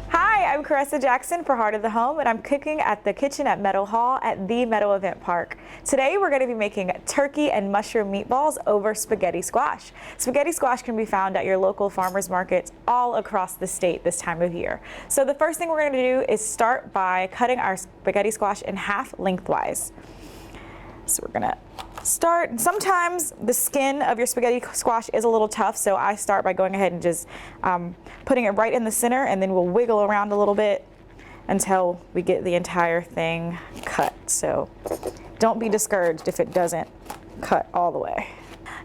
Hi, I'm Caressa Jackson for Heart of the Home, and I'm cooking at the kitchen at Meadow Hall at the Meadow Event Park. Today we're going to be making turkey and mushroom meatballs over spaghetti squash. Spaghetti squash can be found at your local farmers markets all across the state this time of year. So the first thing we're going to do is start by cutting our spaghetti squash in half lengthwise. So we're going to start. Sometimes the skin of your spaghetti squash is a little tough, so I start by going ahead and just putting it right in the center, and then we'll wiggle around a little bit until we get the entire thing cut. So don't be discouraged if it doesn't cut all the way.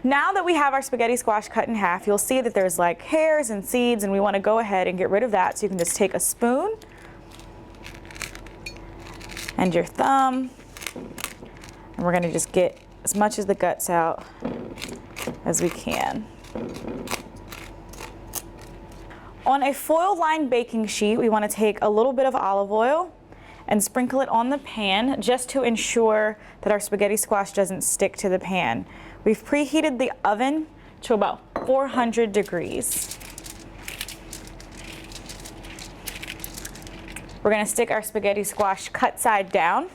Now that we have our spaghetti squash cut in half, you'll see that there's like hairs and seeds, and we want to go ahead and get rid of that. So you can just take a spoon and your thumb, and we're going to just get as much of the guts out as we can. On a foil-lined baking sheet, we want to take a little bit of olive oil and sprinkle it on the pan just to ensure that our spaghetti squash doesn't stick to the pan. We've preheated the oven to about 400 degrees. We're going to stick our spaghetti squash cut side down.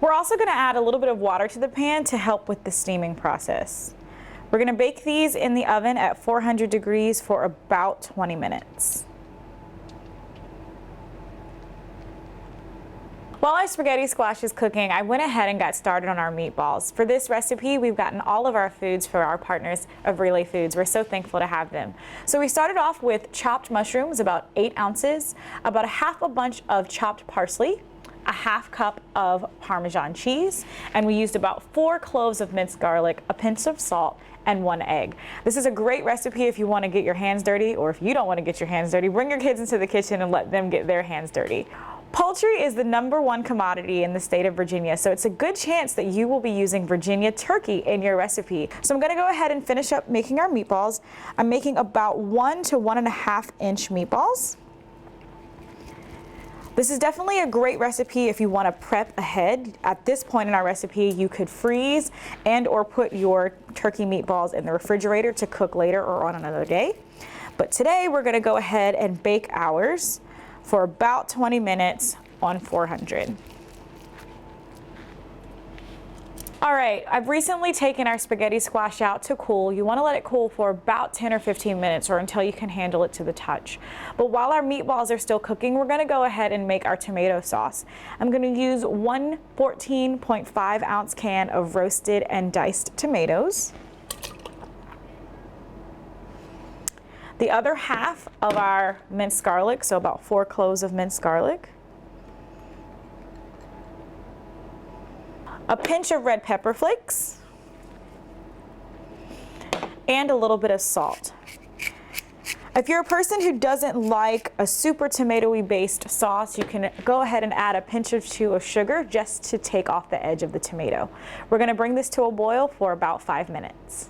We're also going to add a little bit of water to the pan to help with the steaming process. We're going to bake these in the oven at 400 degrees for about 20 minutes. While our spaghetti squash is cooking, I went ahead and got started on our meatballs. For this recipe, we've gotten all of our foods for our partners of Relay Foods. We're so thankful to have them. So we started off with chopped mushrooms, about 8 ounces, about a half a bunch of chopped parsley, a half cup of Parmesan cheese, and we used about 4 cloves of minced garlic, a pinch of salt, and 1 egg. This is a great recipe if you want to get your hands dirty, or if you don't want to get your hands dirty, bring your kids into the kitchen and let them get their hands dirty. Poultry is the #1 commodity in the state of Virginia, so it's a good chance that you will be using Virginia turkey in your recipe. So I'm going to go ahead and finish up making our meatballs. I'm making about 1 to 1.5 inch meatballs. This is definitely a great recipe if you want to prep ahead. At this point in our recipe, you could freeze and or put your turkey meatballs in the refrigerator to cook later or on another day. But today we're going to go ahead and bake ours for about 20 minutes on 400. All right, I've recently taken our spaghetti squash out to cool. You want to let it cool for about 10 or 15 minutes or until you can handle it to the touch. But while our meatballs are still cooking, we're going to go ahead and make our tomato sauce. I'm going to use 1 14.5 ounce can of roasted and diced tomatoes. The other half of our minced garlic, so about 4 cloves of minced garlic. A pinch of red pepper flakes, and a little bit of salt. If you're a person who doesn't like a super tomatoey based sauce, you can go ahead and add a pinch or 2 of sugar just to take off the edge of the tomato. We're going to bring this to a boil for about 5 minutes.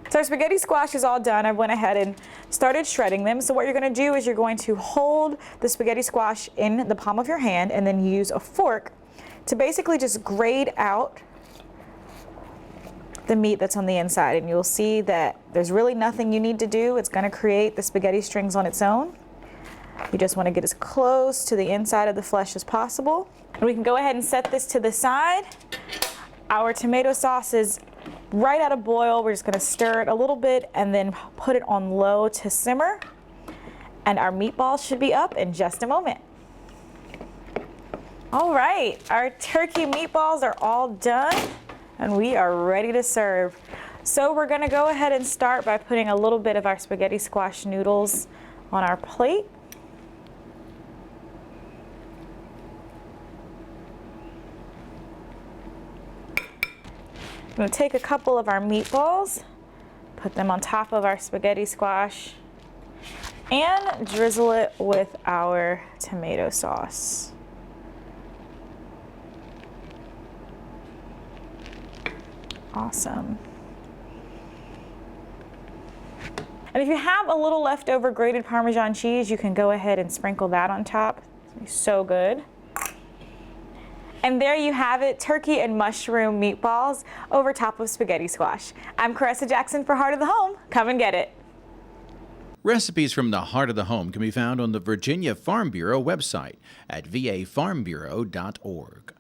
So our spaghetti squash is all done. I went ahead and started shredding them. So what you're going to do is you're going to hold the spaghetti squash in the palm of your hand and then use a fork to basically just grate out the meat that's on the inside, and you'll see that there's really nothing you need to do. It's going to create the spaghetti strings on its own. You just want to get as close to the inside of the flesh as possible. And we can go ahead and set this to the side. Our tomato sauce is right at a boil. We're just going to stir it a little bit and then put it on low to simmer. And our meatballs should be up in just a moment. All right, our turkey meatballs are all done and we are ready to serve. So we're going to go ahead and start by putting a little bit of our spaghetti squash noodles on our plate. I'm going to take a couple of our meatballs, put them on top of our spaghetti squash, and drizzle it with our tomato sauce. Awesome. And if you have a little leftover grated Parmesan cheese, you can go ahead and sprinkle that on top. It's gonna be so good. And there you have it, turkey and mushroom meatballs over top of spaghetti squash. I'm Caressa Jackson for Heart of the Home. Come and get it. Recipes from the Heart of the Home can be found on the Virginia Farm Bureau website at vafarmbureau.org.